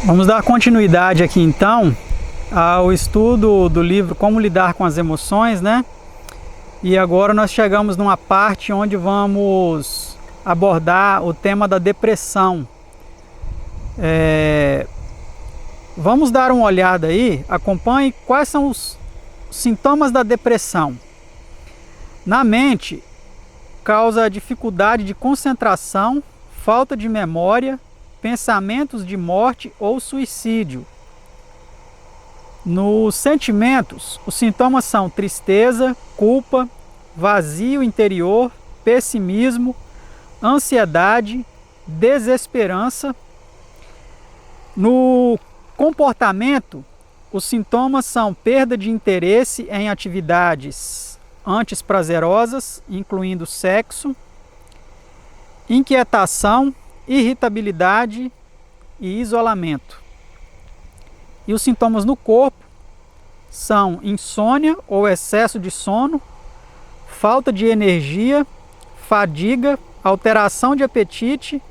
Vamos dar continuidade aqui então ao estudo do livro Como Lidar com as Emoções, né? E agora nós chegamos numa parte onde vamos abordar o tema da depressão. Vamos dar uma olhada aí, acompanhe quais são os sintomas da depressão. Na mente, causa dificuldade de concentração, falta de memória, pensamentos de morte ou suicídio. Nos sentimentos, os sintomas são tristeza, culpa, vazio interior, pessimismo, ansiedade, desesperança. No comportamento, os sintomas são perda de interesse em atividades antes prazerosas, incluindo sexo, inquietação, irritabilidade e isolamento. E os sintomas no corpo são insônia ou excesso de sono, falta de energia, fadiga, alteração de apetite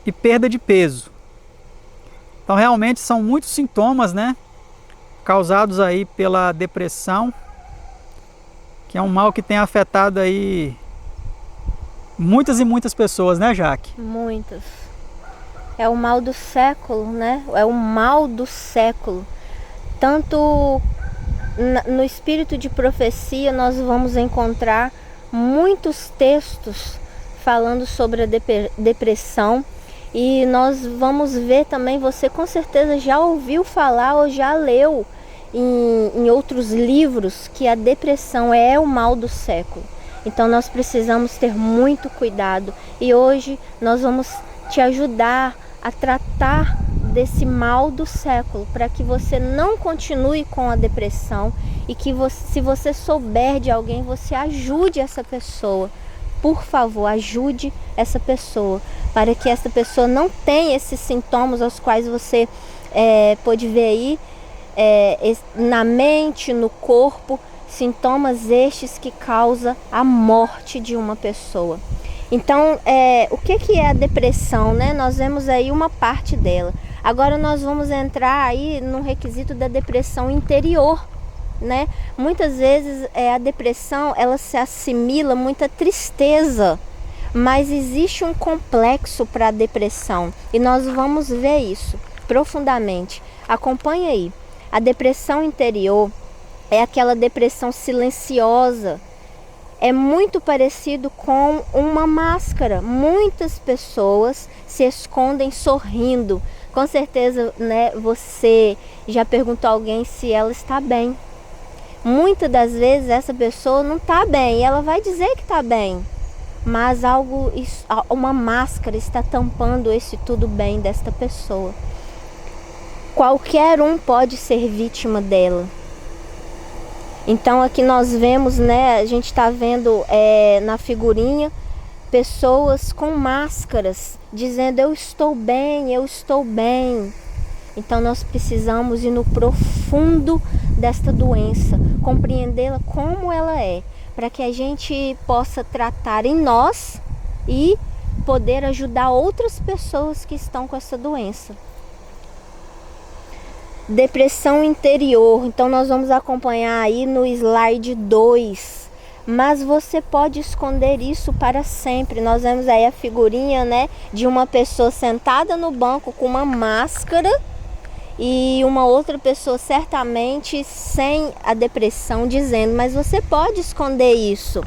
e perda de peso. Então realmente são muitos sintomas, né, causados aí pela depressão, que é um mal que tem afetado aí muitas e muitas pessoas, né, Jaque? Muitas. É o mal do século, né? É o mal do século. Tanto no espírito de profecia nós vamos encontrar muitos textos falando sobre a depressão. E nós vamos ver também, você com certeza já ouviu falar ou já leu em outros livros que a depressão é o mal do século. Então nós precisamos ter muito cuidado e hoje nós vamos te ajudar a tratar desse mal do século para que você não continue com a depressão e que se você souber de alguém, você ajude essa pessoa. Por favor, ajude essa pessoa para que essa pessoa não tenha esses sintomas aos quais você pode ver aí na mente, no corpo, sintomas estes que causam a morte de uma pessoa. Então, o que é a depressão, né? Nós vemos aí uma parte dela. Agora nós vamos entrar aí no requisito da depressão interior, né? Muitas vezes a depressão ela se assimila muita tristeza, mas existe um complexo para a depressão e nós vamos ver isso profundamente. Acompanhe aí. A depressão interior é aquela depressão silenciosa. É muito parecido com uma máscara. Muitas pessoas se escondem sorrindo. Com certeza, né, você já perguntou a alguém se ela está bem. Muitas das vezes essa pessoa não está bem. Ela vai dizer que está bem. Mas uma máscara está tampando esse tudo bem desta pessoa. Qualquer um pode ser vítima dela. Então aqui nós vemos, né, a gente está vendo na figurinha pessoas com máscaras dizendo eu estou bem, eu estou bem. Então nós precisamos ir no profundo desta doença, compreendê-la como ela é, para que a gente possa tratar em nós e poder ajudar outras pessoas que estão com essa doença. Depressão interior, então nós vamos acompanhar aí no slide 2, mas você pode esconder isso para sempre. Nós vemos aí a figurinha, né, de uma pessoa sentada no banco com uma máscara e uma outra pessoa certamente sem a depressão dizendo, mas você pode esconder isso.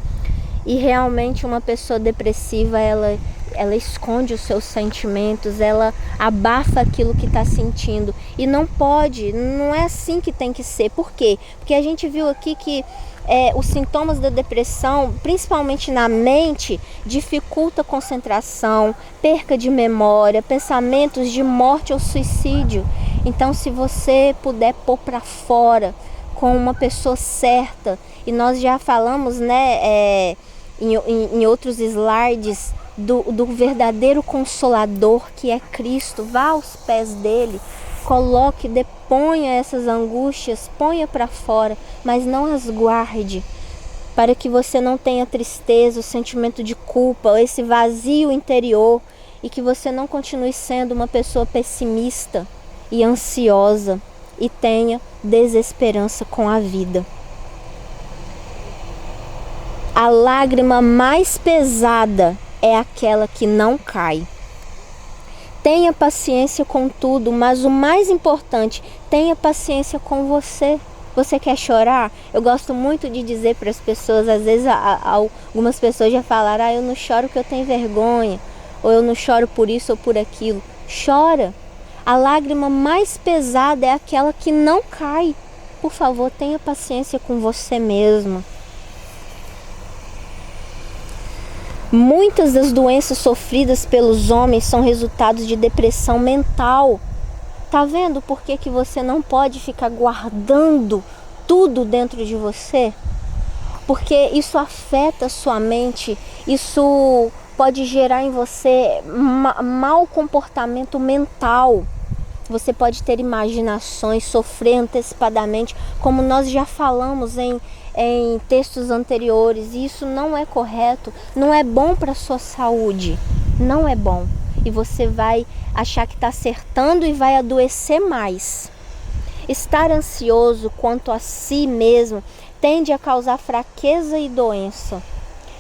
E realmente uma pessoa depressiva, ela esconde os seus sentimentos, ela abafa aquilo que está sentindo. E não pode, não é assim que tem que ser. Por quê? Porque a gente viu aqui que os sintomas da depressão, principalmente na mente, dificulta a concentração, perca de memória, pensamentos de morte ou suicídio. Então, se você puder pôr para fora com uma pessoa certa, e nós já falamos, né, em outros slides, do verdadeiro consolador que é Cristo. Vá aos pés dele, coloque, deponha essas angústias, ponha para fora, mas não as guarde, para que você não tenha tristeza, o sentimento de culpa, esse vazio interior e que você não continue sendo uma pessoa pessimista e ansiosa e tenha desesperança com a vida. A lágrima mais pesada é aquela que não cai. Tenha paciência com tudo, mas o mais importante, tenha paciência com você. Você quer chorar? Eu gosto muito de dizer para as pessoas, às vezes algumas pessoas já falaram, eu não choro porque eu tenho vergonha, ou eu não choro por isso ou por aquilo. Chora. A lágrima mais pesada é aquela que não cai. Por favor, tenha paciência com você mesmo. Muitas das doenças sofridas pelos homens são resultados de depressão mental. Tá vendo por que você não pode ficar guardando tudo dentro de você? Porque isso afeta a sua mente, isso pode gerar em você mau comportamento mental. Você pode ter imaginações, sofrer antecipadamente, como nós já falamos em textos anteriores. E isso não é correto, não é bom para a sua saúde, não é bom. E você vai achar que está acertando e vai adoecer mais. Estar ansioso quanto a si mesmo tende a causar fraqueza e doença.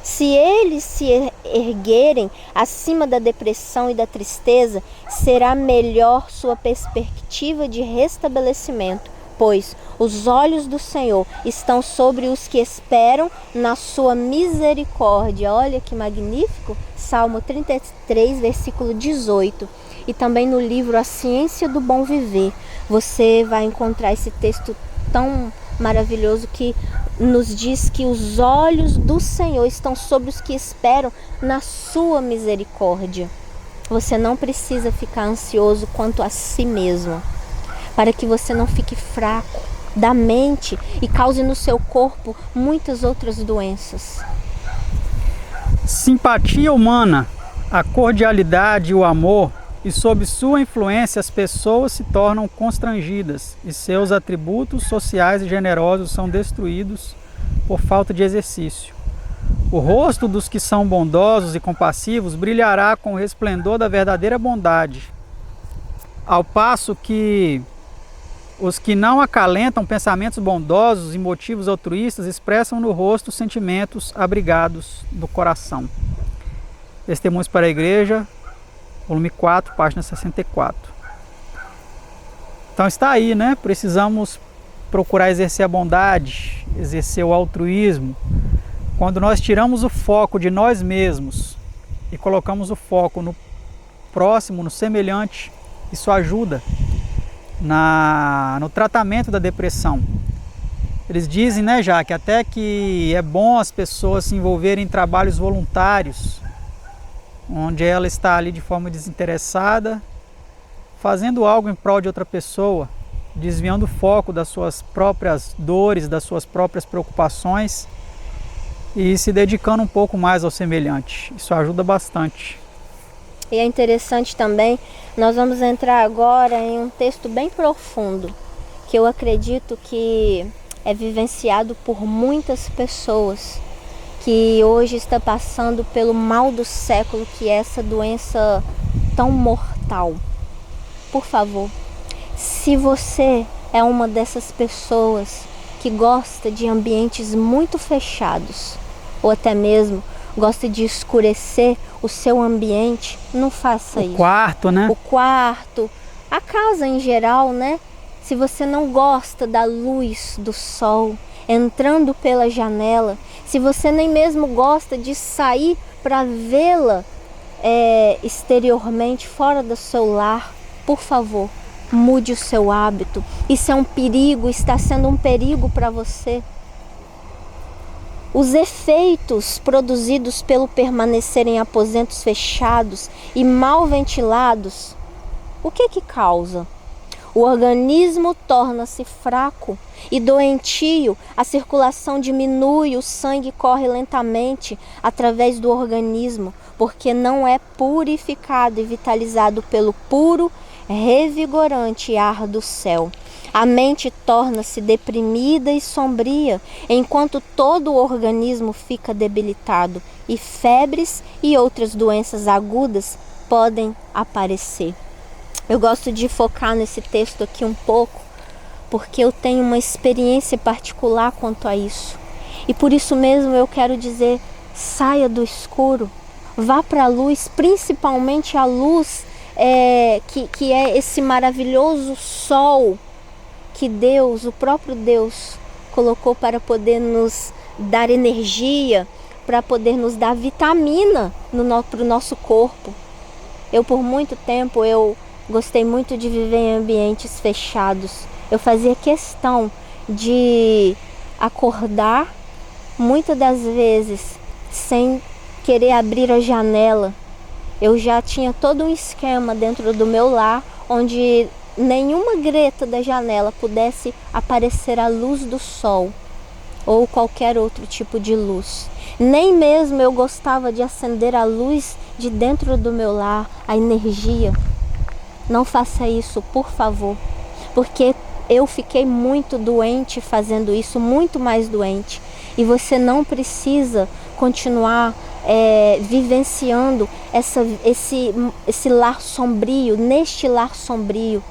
Se eles se erguerem acima da depressão e da tristeza, será melhor sua perspectiva de restabelecimento, pois os olhos do Senhor estão sobre os que esperam na sua misericórdia. Olha que magnífico! Salmo 33, versículo 18. E também no livro A Ciência do Bom Viver, você vai encontrar esse texto tão maravilhoso que nos diz que os olhos do Senhor estão sobre os que esperam na sua misericórdia. Você não precisa ficar ansioso quanto a si mesmo, para que você não fique fraco da mente e cause no seu corpo muitas outras doenças. Simpatia humana, a cordialidade e o amor, e sob sua influência as pessoas se tornam constrangidas e seus atributos sociais e generosos são destruídos por falta de exercício. O rosto dos que são bondosos e compassivos brilhará com o resplendor da verdadeira bondade, ao passo que os que não acalentam pensamentos bondosos e motivos altruístas expressam no rosto sentimentos abrigados do coração. Testemunhos para a Igreja, volume 4, página 64. Então está aí, né? Precisamos procurar exercer a bondade, exercer o altruísmo. Quando nós tiramos o foco de nós mesmos e colocamos o foco no próximo, no semelhante, isso ajuda no tratamento da depressão. Eles dizem, né, já que até que é bom as pessoas se envolverem em trabalhos voluntários, onde ela está ali de forma desinteressada, fazendo algo em prol de outra pessoa, desviando o foco das suas próprias dores, das suas próprias preocupações e se dedicando um pouco mais ao semelhante. Isso ajuda bastante. E é interessante também, nós vamos entrar agora em um texto bem profundo, que eu acredito que é vivenciado por muitas pessoas, que hoje está passando pelo mal do século, que é essa doença tão mortal. Por favor, se você é uma dessas pessoas que gosta de ambientes muito fechados, ou até mesmo gosta de escurecer o seu ambiente, não faça isso. O quarto, né? O quarto, a casa em geral, né? Se você não gosta da luz do sol entrando pela janela, se você nem mesmo gosta de sair para vê-la exteriormente, fora do seu lar, por favor, mude o seu hábito. Isso é um perigo, está sendo um perigo para você. Os efeitos produzidos pelo permanecer em aposentos fechados e mal ventilados, o que causa? O organismo torna-se fraco e doentio, a circulação diminui, o sangue corre lentamente através do organismo, porque não é purificado e vitalizado pelo puro, revigorante ar do céu. A mente torna-se deprimida e sombria, enquanto todo o organismo fica debilitado, e febres e outras doenças agudas podem aparecer. Eu gosto de focar nesse texto aqui um pouco, porque eu tenho uma experiência particular quanto a isso. E por isso mesmo eu quero dizer, saia do escuro, vá para a luz, principalmente a luz que é esse maravilhoso sol que Deus, o próprio Deus, colocou para poder nos dar energia, para poder nos dar vitamina para o nosso corpo. Eu por muito tempo eu gostei muito de viver em ambientes fechados. Eu fazia questão de acordar muitas das vezes sem querer abrir a janela. Eu já tinha todo um esquema dentro do meu lar onde nenhuma greta da janela pudesse aparecer a luz do sol ou qualquer outro tipo de luz. Nem mesmo eu gostava de acender a luz de dentro do meu lar, a energia. Não faça isso, por favor, porque eu fiquei muito doente fazendo isso, muito mais doente. E você não precisa continuar vivenciando esse lar sombrio, neste lar sombrio.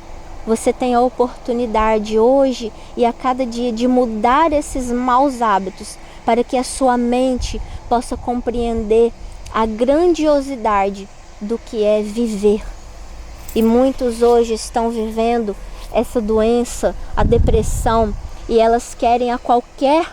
Você tem a oportunidade hoje e a cada dia de mudar esses maus hábitos para que a sua mente possa compreender a grandiosidade do que é viver. E muitos hoje estão vivendo essa doença, a depressão, e elas querem a qualquer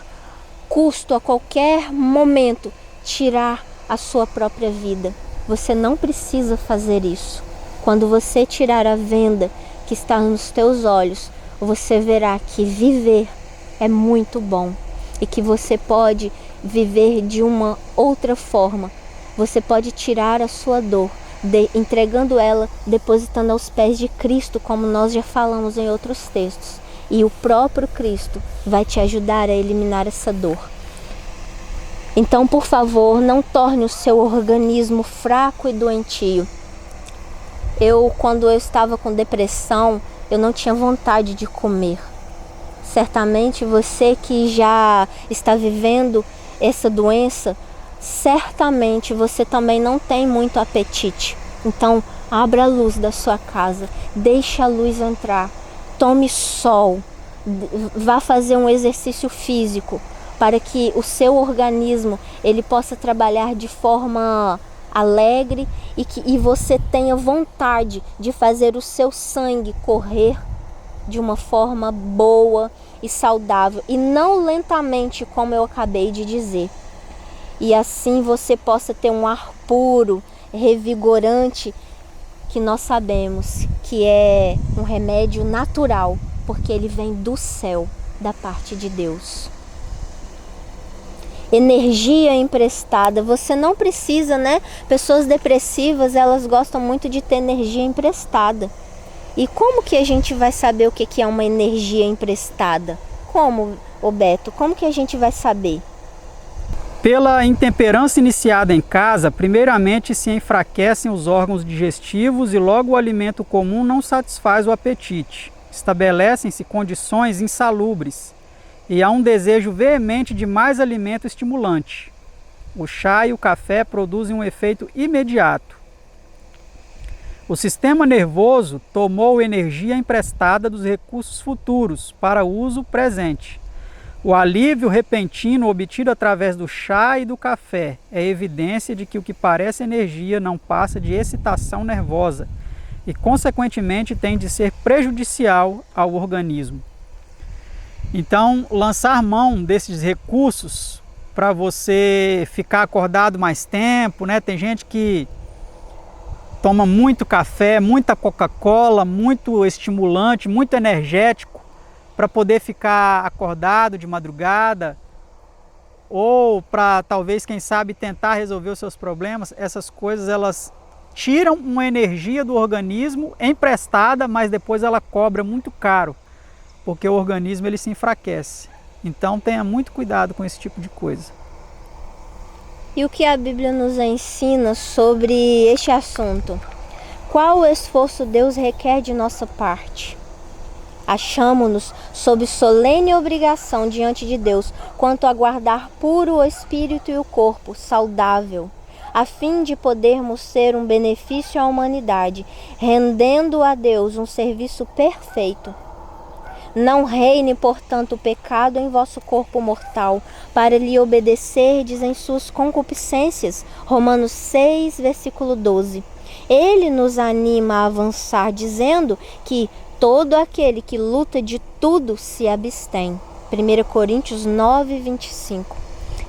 custo, a qualquer momento, tirar a sua própria vida. Você não precisa fazer isso. Quando você tirar a venda que está nos teus olhos, você verá que viver é muito bom e que você pode viver de uma outra forma. Você pode tirar a sua dor, entregando ela, depositando aos pés de Cristo, como nós já falamos em outros textos. E o próprio Cristo vai te ajudar a eliminar essa dor. Então, por favor, não torne o seu organismo fraco e doentio. Quando eu estava com depressão, eu não tinha vontade de comer. Certamente você que já está vivendo essa doença, certamente você também não tem muito apetite. Então, abra a luz da sua casa, deixe a luz entrar, tome sol, vá fazer um exercício físico para que o seu organismo ele possa trabalhar de forma alegre e você tenha vontade de fazer o seu sangue correr de uma forma boa e saudável e não lentamente, como eu acabei de dizer. E assim você possa ter um ar puro, revigorante, que nós sabemos que é um remédio natural, porque ele vem do céu, da parte de Deus. Energia emprestada, você não precisa, né? Pessoas depressivas, elas gostam muito de ter energia emprestada. E como que a gente vai saber o que é uma energia emprestada? Como, Beto? Como que a gente vai saber? Pela intemperança iniciada em casa, primeiramente se enfraquecem os órgãos digestivos e logo o alimento comum não satisfaz o apetite. Estabelecem-se condições insalubres e há um desejo veemente de mais alimento estimulante. O chá e o café produzem um efeito imediato. O sistema nervoso tomou energia emprestada dos recursos futuros para uso presente. O alívio repentino obtido através do chá e do café é evidência de que o que parece energia não passa de excitação nervosa e, consequentemente, tem de ser prejudicial ao organismo. Então, lançar mão desses recursos para você ficar acordado mais tempo, né? Tem gente que toma muito café, muita Coca-Cola, muito estimulante, muito energético para poder ficar acordado de madrugada ou para talvez, quem sabe, tentar resolver os seus problemas. Essas coisas elas tiram uma energia do organismo emprestada, mas depois ela cobra muito caro, porque o organismo ele se enfraquece. Então tenha muito cuidado com esse tipo de coisa. E o que a Bíblia nos ensina sobre este assunto? Qual esforço Deus requer de nossa parte? Achamo-nos sob solene obrigação diante de Deus quanto a guardar puro o espírito e o corpo saudável, a fim de podermos ser um benefício à humanidade, rendendo a Deus um serviço perfeito. Não reine, portanto, o pecado em vosso corpo mortal, para lhe obedecerdes em suas concupiscências. Romanos 6, versículo 12. Ele nos anima a avançar, dizendo que todo aquele que luta de tudo se abstém. 1 Coríntios 9, 25.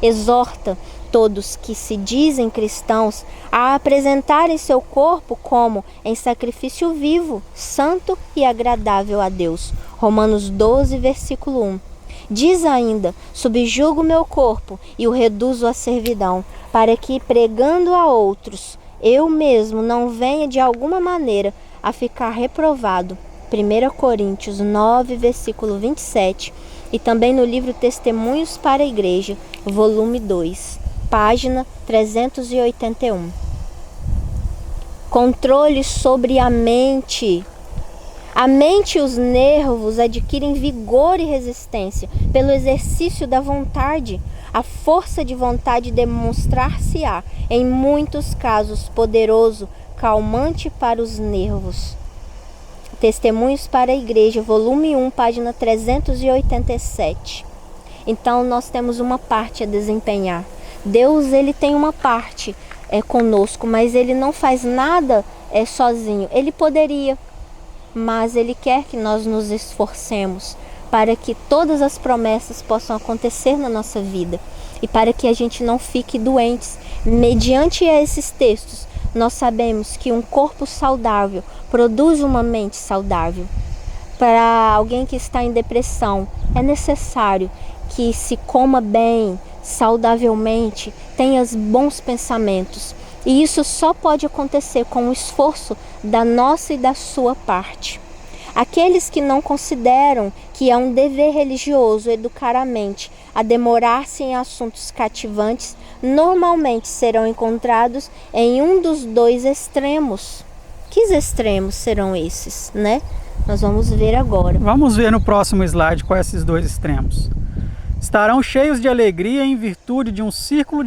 Exorta todos que se dizem cristãos a apresentarem seu corpo como em sacrifício vivo, santo e agradável a Deus. Romanos 12, versículo 1. Diz ainda: subjugo meu corpo e o reduzo à servidão, para que, pregando a outros, eu mesmo não venha de alguma maneira a ficar reprovado. 1 Coríntios 9, versículo 27. E também no livro Testemunhos para a Igreja, volume 2, página 381. Controle sobre a mente. A mente e os nervos adquirem vigor e resistência pelo exercício da vontade. A força de vontade demonstrar-se-á, em muitos casos, poderoso calmante para os nervos. Testemunhos para a Igreja, volume 1, página 387. Então, nós temos uma parte a desempenhar. Deus, ele tem uma parte conosco, mas ele não faz nada sozinho. Ele poderia, mas ele quer que nós nos esforcemos para que todas as promessas possam acontecer na nossa vida e para que a gente não fique doentes. Mediante esses textos, nós sabemos que um corpo saudável produz uma mente saudável. Para alguém que está em depressão, é necessário que se coma bem, saudavelmente, tenha bons pensamentos. E isso só pode acontecer com o esforço da nossa e da sua parte. Aqueles que não consideram que é um dever religioso educar a mente a demorar-se em assuntos cativantes, normalmente serão encontrados em um dos dois extremos. Que extremos serão esses, né? Nós vamos ver agora. Vamos ver no próximo slide quais esses dois extremos. Estarão cheios de alegria em virtude de um círculo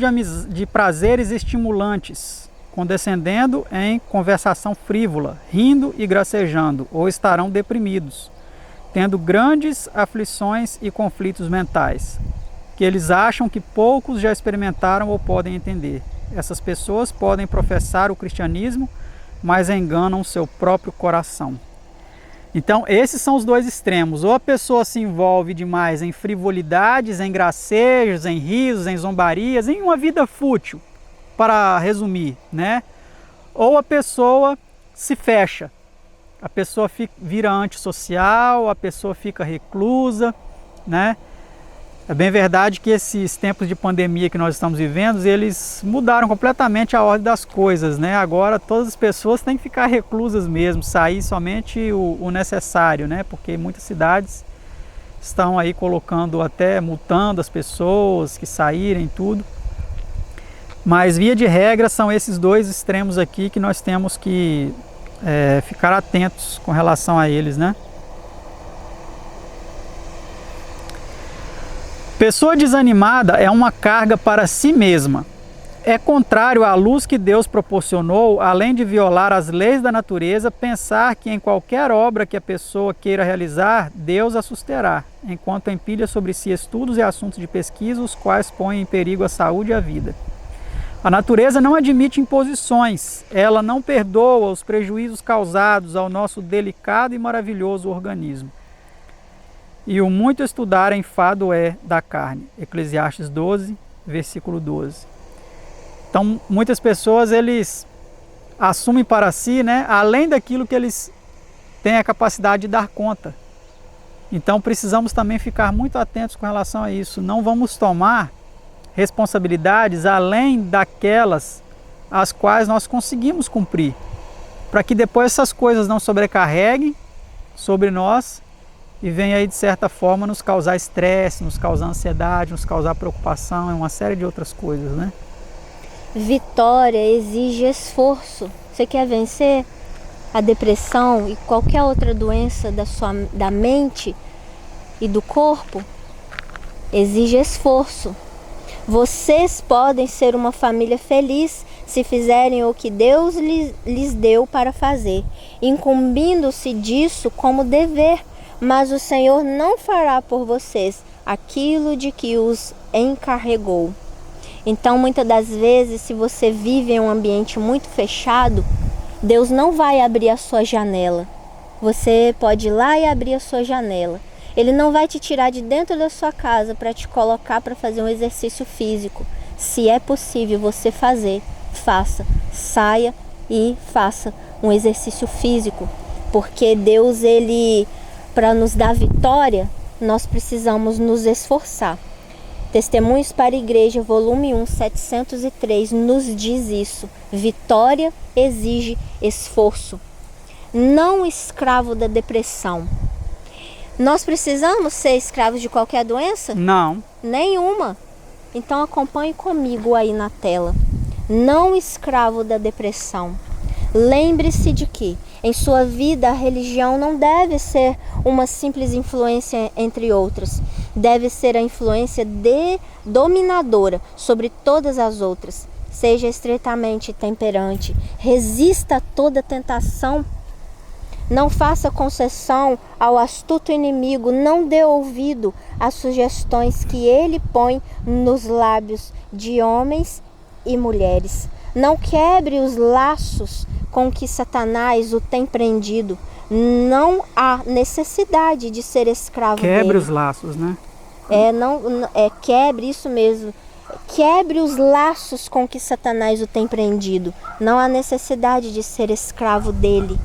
de prazeres estimulantes, condescendendo em conversação frívola, rindo e gracejando, ou estarão deprimidos, tendo grandes aflições e conflitos mentais, que eles acham que poucos já experimentaram ou podem entender. Essas pessoas podem professar o cristianismo, mas enganam seu próprio coração. Então, esses são os dois extremos. Ou a pessoa se envolve demais em frivolidades, em gracejos, em risos, em zombarias, em uma vida fútil, para resumir, né? Ou a pessoa se fecha, a pessoa vira antissocial, a pessoa fica reclusa, né? É bem verdade que esses tempos de pandemia que nós estamos vivendo, eles mudaram completamente a ordem das coisas, né? Agora todas as pessoas têm que ficar reclusas mesmo, sair somente o necessário, né? Porque muitas cidades estão aí colocando, até multando as pessoas que saírem, tudo. Mas via de regra são esses dois extremos aqui que nós temos que ficar atentos com relação a eles, né? Pessoa desanimada é uma carga para si mesma. É contrário à luz que Deus proporcionou, além de violar as leis da natureza, pensar que em qualquer obra que a pessoa queira realizar, Deus a susterá, enquanto empilha sobre si estudos e assuntos de pesquisa, os quais põem em perigo a saúde e a vida. A natureza não admite imposições, ela não perdoa os prejuízos causados ao nosso delicado e maravilhoso organismo. E o muito estudar enfado é da carne. Eclesiastes 12, versículo 12. Então, muitas pessoas, eles assumem para si, né, além daquilo que eles têm a capacidade de dar conta. Então, precisamos também ficar muito atentos com relação a isso. Não vamos tomar responsabilidades além daquelas as quais nós conseguimos cumprir, para que depois essas coisas não sobrecarreguem sobre nós e venha aí de certa forma nos causar estresse, nos causar ansiedade, nos causar preocupação e uma série de outras coisas, né? Vitória exige esforço. Você quer vencer a depressão e qualquer outra doença da mente e do corpo? Exige esforço. Vocês podem ser uma família feliz se fizerem o que Deus lhes deu para fazer, incumbindo-se disso como dever, mas o Senhor não fará por vocês aquilo de que os encarregou. Então, muitas das vezes, se você vive em um ambiente muito fechado, Deus não vai abrir a sua janela. Você pode ir lá e abrir a sua janela. Ele não vai te tirar de dentro da sua casa para te colocar para fazer um exercício físico. Se é possível você fazer, faça. Saia e faça um exercício físico. Porque Deus, para nos dar vitória, nós precisamos nos esforçar. Testemunhos para a Igreja, volume 1, 703, nos diz isso. Vitória exige esforço. Não escravo da depressão. Nós precisamos ser escravos de qualquer doença? Não. Nenhuma. Então acompanhe comigo aí na tela. Não escravo da depressão. Lembre-se de que em sua vida a religião não deve ser uma simples influência entre outras. Deve ser a influência dominadora sobre todas as outras. Seja estreitamente temperante. Resista a toda tentação. Não faça concessão ao astuto inimigo, não dê ouvido às sugestões que ele põe nos lábios de homens e mulheres. Não quebre os laços com que Satanás o tem prendido. Não há necessidade de ser escravo dele. Quebre os laços, né? Quebre, isso mesmo. Quebre os laços com que Satanás o tem prendido. Não há necessidade de ser escravo dele.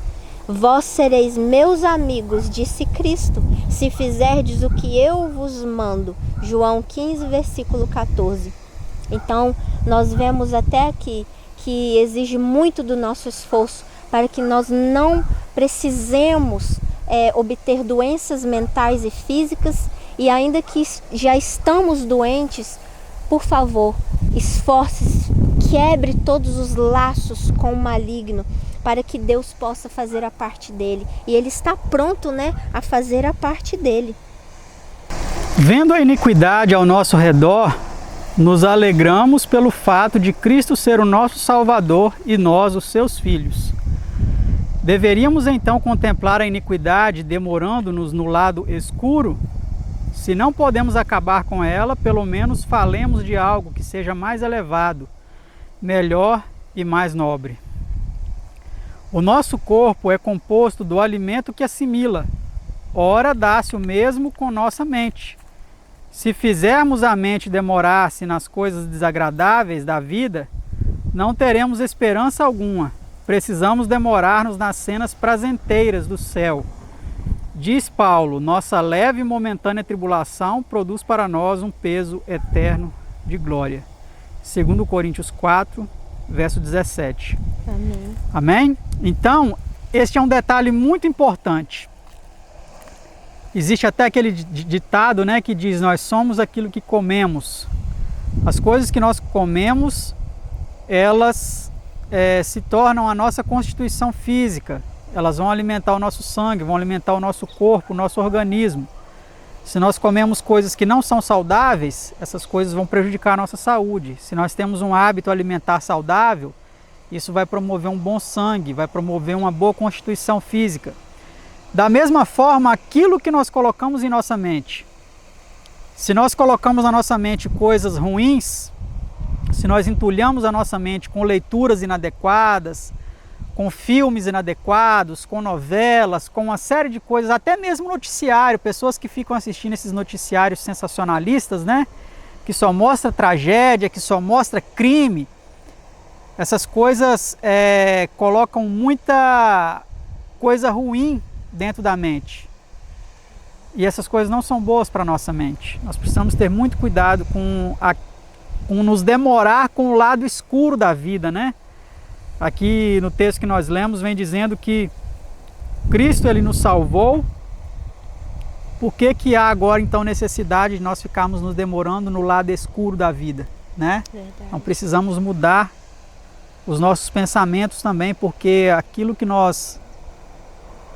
Vós sereis meus amigos, disse Cristo, se fizerdes o que eu vos mando. João 15, versículo 14. Então, nós vemos até aqui que exige muito do nosso esforço para que nós não precisemos obter doenças mentais e físicas, e ainda que já estamos doentes, por favor, esforce-se, quebre todos os laços com o maligno, para que Deus possa fazer a parte dele. E ele está pronto, a fazer a parte dele. Vendo a iniquidade ao nosso redor, nos alegramos pelo fato de Cristo ser o nosso Salvador e nós os seus filhos. Deveríamos então contemplar a iniquidade demorando-nos no lado escuro? Se não podemos acabar com ela, pelo menos falemos de algo que seja mais elevado, melhor e mais nobre. O nosso corpo é composto do alimento que assimila. Ora, dá-se o mesmo com nossa mente. Se fizermos a mente demorar-se nas coisas desagradáveis da vida, não teremos esperança alguma. Precisamos demorar-nos nas cenas prazenteiras do céu. Diz Paulo, nossa leve e momentânea tribulação produz para nós um peso eterno de glória. 2 Coríntios 4, verso 17. Amém. Amém? Então, este é um detalhe muito importante. Existe até aquele ditado, que diz, nós somos aquilo que comemos. As coisas que nós comemos, elas se tornam a nossa constituição física. Elas vão alimentar o nosso sangue, vão alimentar o nosso corpo, o nosso organismo. Se nós comemos coisas que não são saudáveis, essas coisas vão prejudicar a nossa saúde. Se nós temos um hábito alimentar saudável, isso vai promover um bom sangue, vai promover uma boa constituição física. Da mesma forma, aquilo que nós colocamos em nossa mente. Se nós colocamos na nossa mente coisas ruins, se nós entulhamos a nossa mente com leituras inadequadas, com filmes inadequados, com novelas, com uma série de coisas, até mesmo noticiário, pessoas que ficam assistindo esses noticiários sensacionalistas, que só mostra tragédia, que só mostra crime. Essas coisas colocam muita coisa ruim dentro da mente. E essas coisas não são boas para a nossa mente. Nós precisamos ter muito cuidado com nos demorar com o lado escuro da vida, Aqui no texto que nós lemos vem dizendo que Cristo ele nos salvou. Por que há agora então necessidade de nós ficarmos nos demorando no lado escuro da vida, Então precisamos mudar os nossos pensamentos também, porque aquilo que nós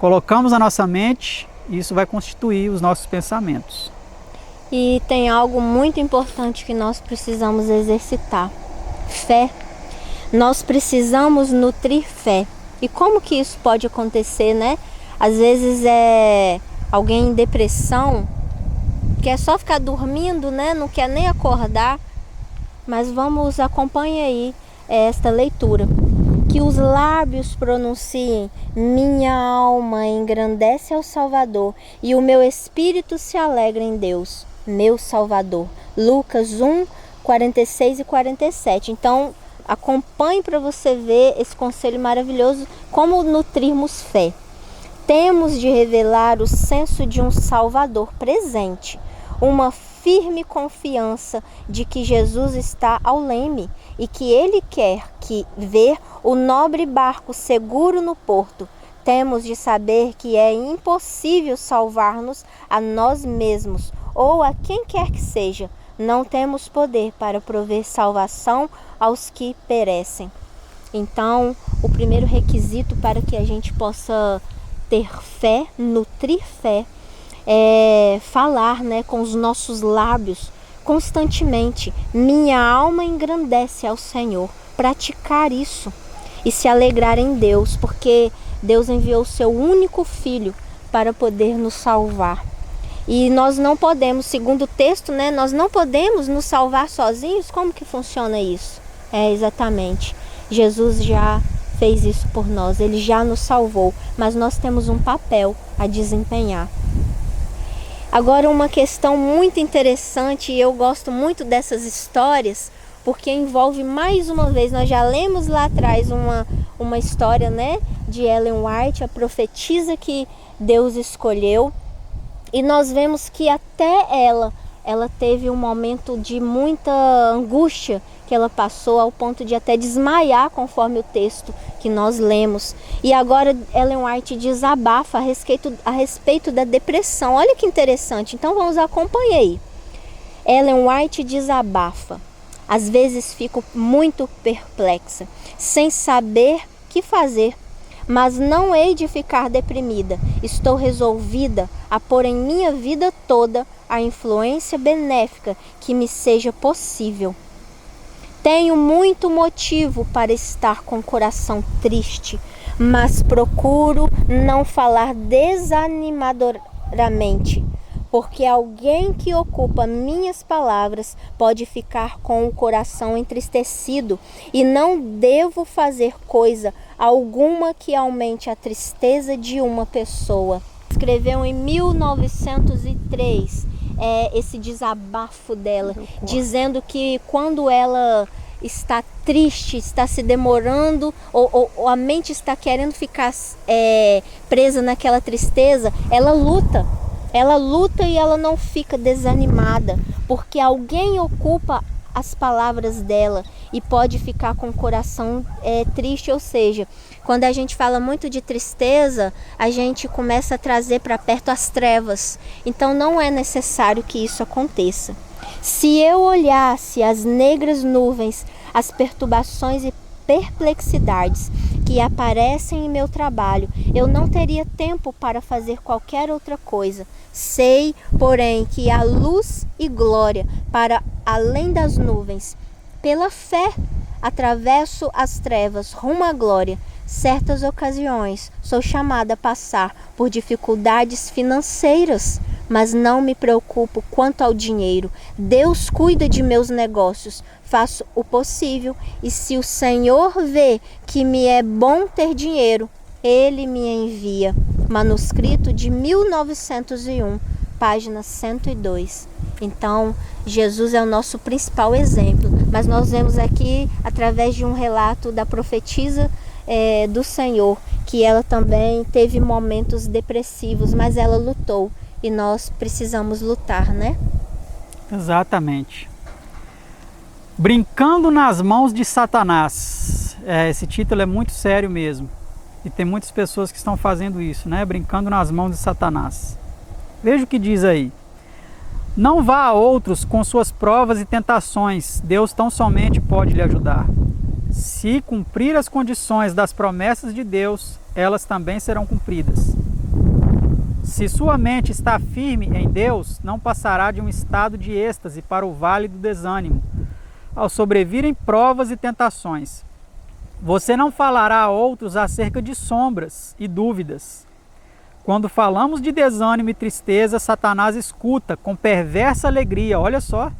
colocamos na nossa mente, isso vai constituir os nossos pensamentos. E tem algo muito importante que nós precisamos exercitar: fé. Nós precisamos nutrir fé. E como que isso pode acontecer, né? Às vezes alguém em depressão, quer só ficar dormindo, né? Não quer nem acordar. Mas acompanhe aí esta leitura. Que os lábios pronunciem: minha alma engrandece ao Salvador, e o meu espírito se alegra em Deus, meu Salvador. Lucas 1, 46 e 47. Então, acompanhe para você ver esse conselho maravilhoso, como nutrirmos fé. Temos de revelar o senso de um Salvador presente, uma firme confiança de que Jesus está ao leme e que Ele quer ver o nobre barco seguro no porto. Temos de saber que é impossível salvar-nos a nós mesmos ou a quem quer que seja. Não temos poder para prover salvação aos que perecem. Então, o primeiro requisito para que a gente possa ter fé, nutrir fé, é falar, né, com os nossos lábios constantemente: minha alma engrandece ao Senhor. Praticar isso e se alegrar em Deus, porque Deus enviou o seu único Filho para poder nos salvar. E nós não podemos, segundo o texto, né, nós não podemos nos salvar sozinhos. Como que funciona isso? Exatamente. Jesus já fez isso por nós, Ele já nos salvou, mas nós temos um papel a desempenhar. Agora, uma questão muito interessante, e eu gosto muito dessas histórias, porque envolve, mais uma vez, nós já lemos lá atrás uma história, né, de Ellen White, a profetisa que Deus escolheu, e nós vemos que até ela teve um momento de muita angústia, que ela passou ao ponto de até desmaiar, conforme o texto que nós lemos. E agora Ellen White desabafa a respeito da depressão. Olha que interessante. Então vamos acompanhar aí. Ellen White desabafa: às vezes fico muito perplexa, sem saber o que fazer, mas não hei de ficar deprimida. Estou resolvida a pôr em minha vida toda a influência benéfica que me seja possível. Tenho muito motivo para estar com o coração triste, mas procuro não falar desanimadoramente, porque alguém que ocupa minhas palavras pode ficar com o coração entristecido, e não devo fazer coisa alguma que aumente a tristeza de uma pessoa. Escreveu em 1903 esse desabafo dela, dizendo que quando ela está triste, está se demorando, ou a mente está querendo ficar presa naquela tristeza, ela luta e ela não fica desanimada, porque alguém ocupa as palavras dela e pode ficar com o coração triste. Ou seja, quando a gente fala muito de tristeza, a gente começa a trazer para perto as trevas. Então não é necessário que isso aconteça. Se eu olhasse as negras nuvens, as perturbações e perplexidades que aparecem em meu trabalho, eu não teria tempo para fazer qualquer outra coisa. Sei, porém, que há luz e glória para além das nuvens. Pela fé, atravesso as trevas rumo à glória. Certas ocasiões, sou chamada a passar por dificuldades financeiras, mas não me preocupo quanto ao dinheiro. Deus cuida de meus negócios. Faço o possível, e se o Senhor vê que me é bom ter dinheiro, Ele me envia. Manuscrito de 1901, página 102. Então, Jesus é o nosso principal exemplo, mas nós vemos aqui, através de um relato da profetisa do Senhor, que ela também teve momentos depressivos, mas ela lutou, e nós precisamos lutar, né? Exatamente. Brincando nas mãos de Satanás. Esse título é muito sério mesmo. E tem muitas pessoas que estão fazendo isso, né? Brincando nas mãos de Satanás. Veja o que diz aí. Não vá a outros com suas provas e tentações. Deus tão somente pode lhe ajudar. Se cumprir as condições das promessas de Deus, elas também serão cumpridas. Se sua mente está firme em Deus, não passará de um estado de êxtase para o vale do desânimo, ao sobrevirem provas e tentações. Você não falará a outros acerca de sombras e dúvidas. Quando falamos de desânimo e tristeza, Satanás escuta com perversa alegria, olha só,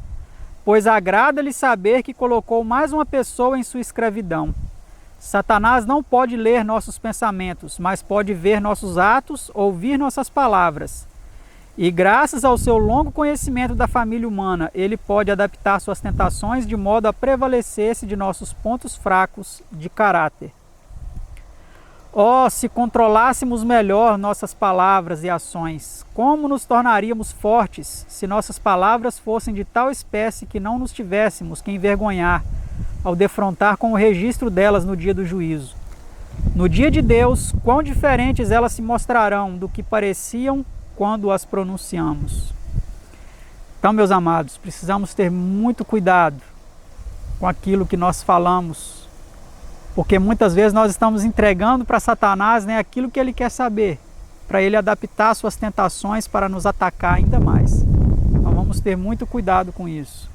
pois agrada-lhe saber que colocou mais uma pessoa em sua escravidão. Satanás não pode ler nossos pensamentos, mas pode ver nossos atos, ouvir nossas palavras. E graças ao seu longo conhecimento da família humana, ele pode adaptar suas tentações de modo a prevalecer-se de nossos pontos fracos de caráter. Oh, se controlássemos melhor nossas palavras e ações, como nos tornaríamos fortes se nossas palavras fossem de tal espécie que não nos tivéssemos que envergonhar ao defrontar com o registro delas no dia do juízo. No dia de Deus, quão diferentes elas se mostrarão do que pareciam quando as pronunciamos. Então, meus amados, precisamos ter muito cuidado com aquilo que nós falamos, porque muitas vezes nós estamos entregando para Satanás, né, aquilo que ele quer saber, para ele adaptar suas tentações para nos atacar ainda mais. Então vamos ter muito cuidado com isso.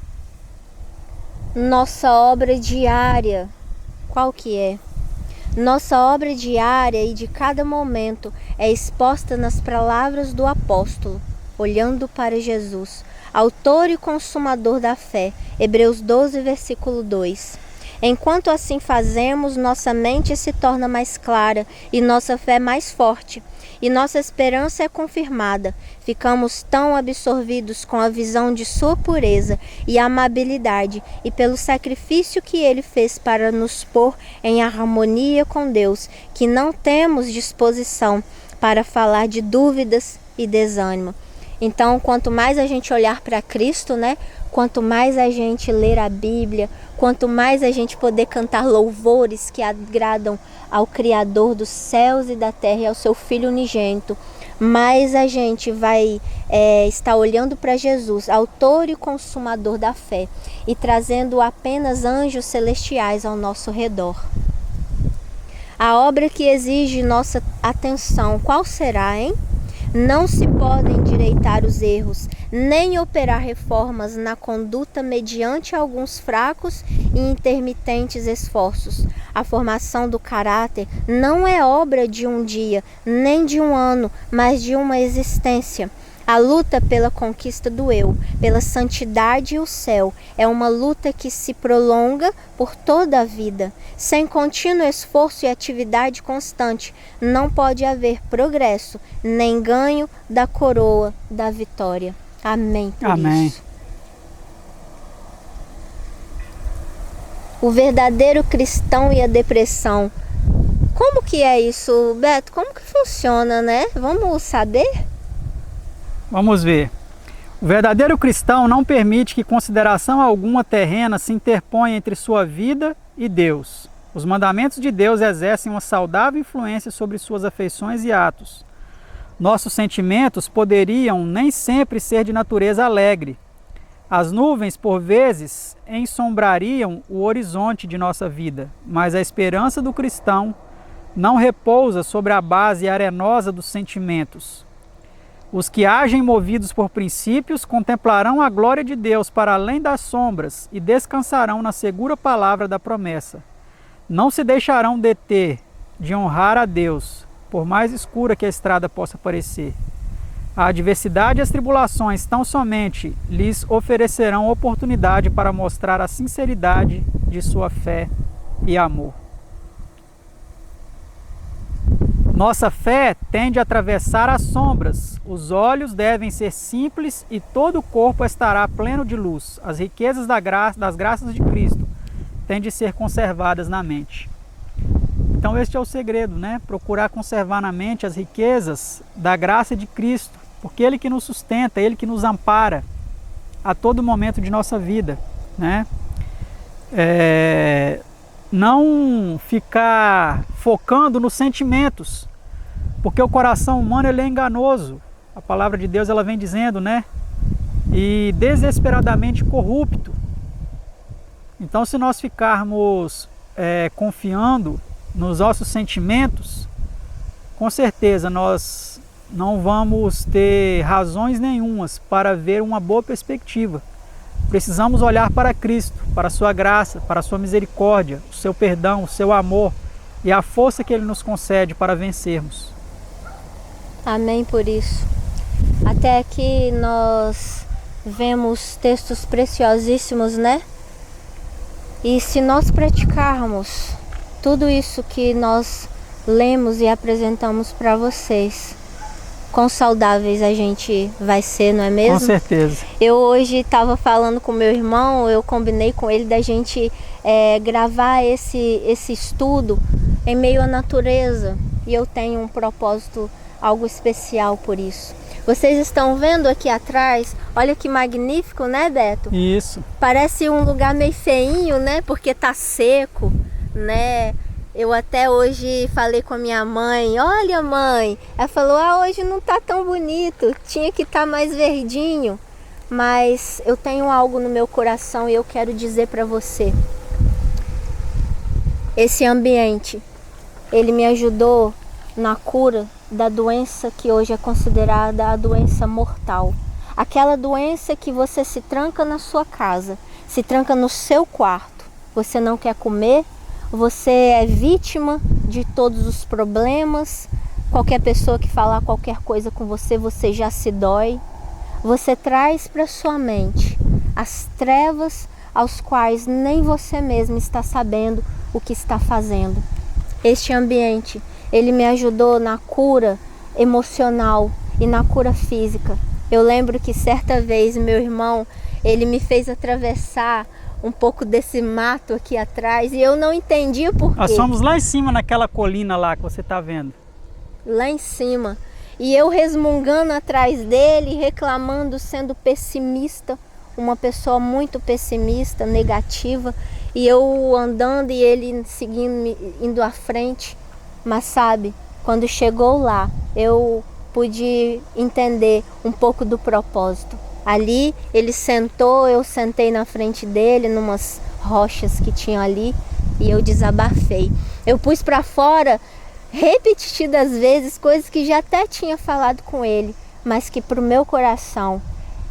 Nossa obra diária, qual que é? Nossa obra diária e de cada momento é exposta nas palavras do apóstolo, olhando para Jesus, autor e consumador da fé. Hebreus 12, versículo 2. Enquanto assim fazemos, nossa mente se torna mais clara e nossa fé mais forte, e nossa esperança é confirmada. Ficamos tão absorvidos com a visão de sua pureza e amabilidade e pelo sacrifício que ele fez para nos pôr em harmonia com Deus, que não temos disposição para falar de dúvidas e desânimo. Então, quanto mais a gente olhar para Cristo, né? Quanto mais a gente ler a Bíblia, quanto mais a gente poder cantar louvores que agradam ao Criador dos céus e da terra e ao seu Filho unigênito, mais a gente vai estar olhando para Jesus, autor e consumador da fé, e trazendo apenas anjos celestiais ao nosso redor. A obra que exige nossa atenção, qual será, hein? Não se podem endireitar os erros, nem operar reformas na conduta mediante alguns fracos e intermitentes esforços. A formação do caráter não é obra de um dia, nem de um ano, mas de uma existência. A luta pela conquista do eu, pela santidade e o céu, é uma luta que se prolonga por toda a vida. Sem contínuo esforço e atividade constante, não pode haver progresso, nem ganho da coroa da vitória. Amém. Amém. Isso. O verdadeiro cristão e a depressão. Como que é isso, Beto? Como que funciona, né? Vamos saber? Vamos ver. O verdadeiro cristão não permite que consideração alguma terrena se interponha entre sua vida e Deus. Os mandamentos de Deus exercem uma saudável influência sobre suas afeições e atos. Nossos sentimentos poderiam nem sempre ser de natureza alegre. As nuvens, por vezes, ensombrariam o horizonte de nossa vida, mas a esperança do cristão não repousa sobre a base arenosa dos sentimentos. Os que agem movidos por princípios contemplarão a glória de Deus para além das sombras e descansarão na segura palavra da promessa. Não se deixarão deter de honrar a Deus, por mais escura que a estrada possa parecer. A adversidade e as tribulações tão somente lhes oferecerão oportunidade para mostrar a sinceridade de sua fé e amor. Nossa fé tende a atravessar as sombras. Os olhos devem ser simples e todo o corpo estará pleno de luz. As riquezas das graças de Cristo têm de ser conservadas na mente. Então este é o segredo, né? Procurar conservar na mente as riquezas da graça de Cristo, porque Ele que nos sustenta, Ele que nos ampara a todo momento de nossa vida, né? Não ficar focando nos sentimentos, porque o coração humano ele é enganoso. A palavra de Deus ela vem dizendo, né? E desesperadamente corrupto. Então, se nós ficarmos confiando nos nossos sentimentos, com certeza nós não vamos ter razões nenhumas para ver uma boa perspectiva. Precisamos olhar para Cristo, para a sua graça, para a sua misericórdia, o seu perdão, o seu amor e a força que Ele nos concede para vencermos. Amém por isso. Até aqui nós vemos textos preciosíssimos, né? E se nós praticarmos tudo isso que nós lemos e apresentamos para vocês, quão saudáveis a gente vai ser, não é mesmo? Com certeza. Eu hoje estava falando com meu irmão, eu combinei com ele da gente gravar esse estudo em meio à natureza. E eu tenho um propósito, algo especial por isso. Vocês estão vendo aqui atrás, olha que magnífico, né, Beto? Isso. Parece um lugar meio feinho, né? Porque tá seco, né? Eu até hoje falei com a minha mãe, olha mãe, ela falou, hoje não tá tão bonito, tinha que estar mais verdinho. Mas eu tenho algo no meu coração e eu quero dizer para você. Esse ambiente, ele me ajudou na cura da doença que hoje é considerada a doença mortal. Aquela doença que você se tranca na sua casa, se tranca no seu quarto, você não quer comer, você é vítima de todos os problemas, qualquer pessoa que falar qualquer coisa com você, você já se dói. Você traz para sua mente as trevas aos quais nem você mesmo está sabendo o que está fazendo. Este ambiente, ele me ajudou na cura emocional e na cura física. Eu lembro que certa vez meu irmão, ele me fez atravessar um pouco desse mato aqui atrás e eu não entendia por quê. Nós fomos lá em cima naquela colina lá que você está vendo. Lá em cima. E eu resmungando atrás dele, reclamando, sendo pessimista, uma pessoa muito pessimista, negativa, e eu andando e ele seguindo, indo à frente. Mas sabe, quando chegou lá, eu pude entender um pouco do propósito. Ali ele sentou, eu sentei na frente dele, numas rochas que tinham ali, e eu desabafei. Eu pus para fora repetidas vezes coisas que já até tinha falado com ele, mas que para o meu coração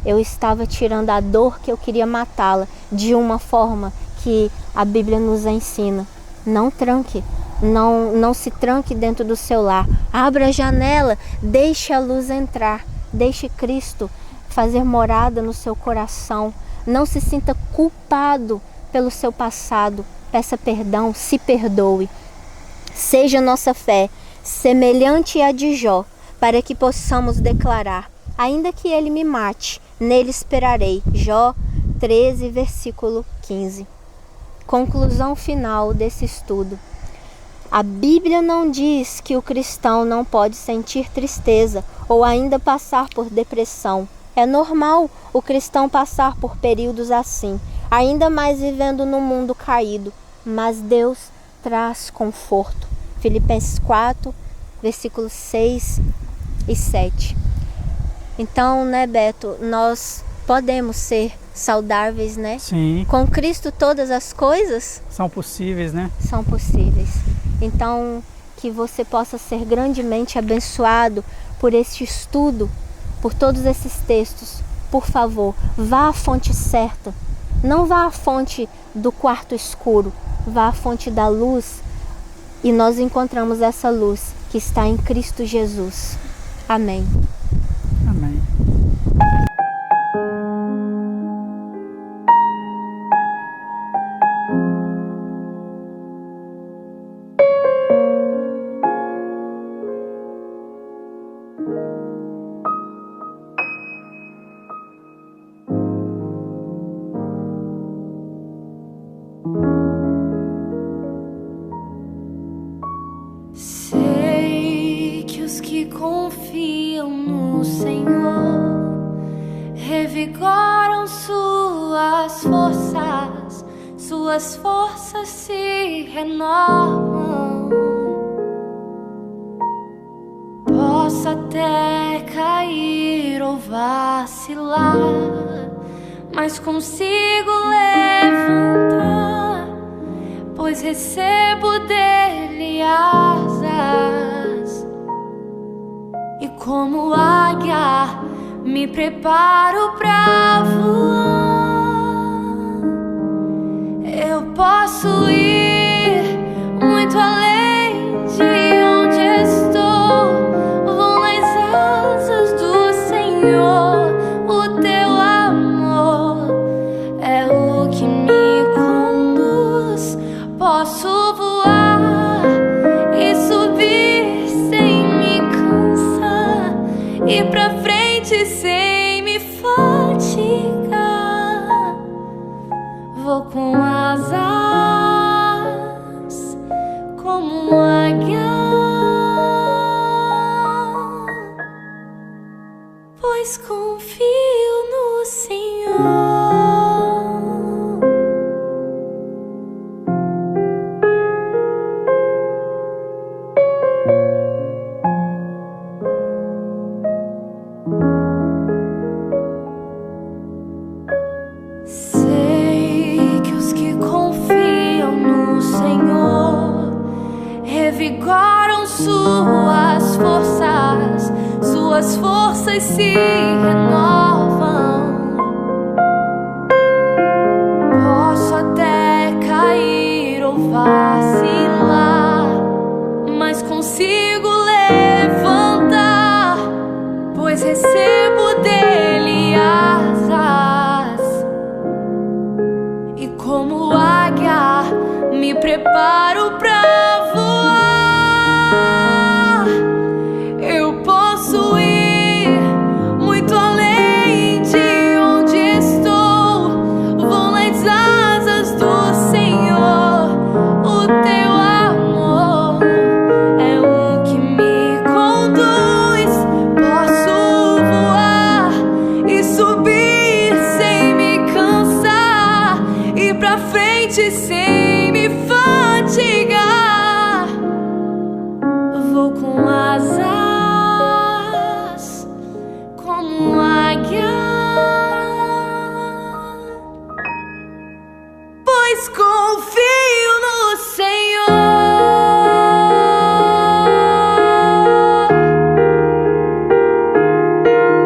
eu estava tirando a dor que eu queria matá-la de uma forma que a Bíblia nos ensina. Não tranque, não se tranque dentro do seu lar. Abra a janela, deixe a luz entrar, deixe Cristo fazer morada no seu coração. Não se sinta culpado pelo seu passado. Peça perdão, se perdoe. Seja nossa fé semelhante à de Jó, para que possamos declarar: ainda que ele me mate, nele esperarei. Jó 13, versículo 15. Conclusão final desse estudo. A Bíblia não diz que o cristão não pode sentir tristeza ou ainda passar por depressão. É normal o cristão passar por períodos assim, ainda mais vivendo no mundo caído. Mas Deus traz conforto. Filipenses 4, versículos 6 e 7. Então, né, Beto, nós podemos ser saudáveis, né? Sim. Com Cristo todas as coisas São possíveis, né? são possíveis. Então, que você possa ser grandemente abençoado por este estudo, por todos esses textos. Por favor, vá à fonte certa. Não vá à fonte do quarto escuro. Vá à fonte da luz e nós encontramos essa luz que está em Cristo Jesus. Amém. Amém. Sei que os que confiam no Senhor revigoram suas forças se renovam. Posso até cair ou vacilar, mas consigo levantar, pois recebo dele asas. E como águia me preparo pra voar. Eu posso ir muito além de onde estou. Vou nas asas do Senhor. O teu amor é o que me conduz. Posso voar e subir sem me cansar, ir pra frente sem me fatigar. Vou com asas como águia, pois confio no Senhor. Sei que os que confiam no Senhor revigoram suas forças se renovam. Posso até cair ou vacilar, mas consigo levantar, pois recebo dele asas. E como águia me preparo pra voar. Eu posso ir muito além de onde estou. Vou nas asas do Senhor. O teu amor é o que me conduz. Posso voar e subir sem me cansar, ir pra frente sem me fatigar. Vou com asas como águia, pois confio no Senhor,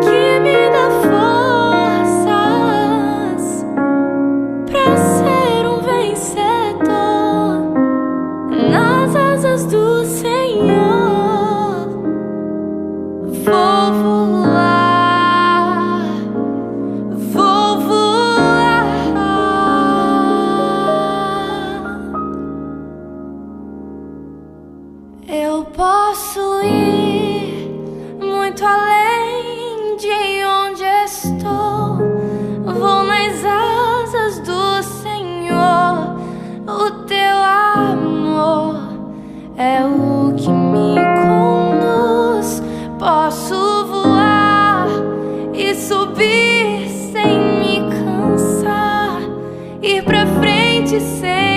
que me dá forças pra ser um vencedor. Nas asas do Senhor vou voar, vou voar. Eu posso ir muito além de onde estou. Vou nas asas do Senhor. O teu amor é o que me conduz. Posso voar e subir sem me cansar, ir pra frente sem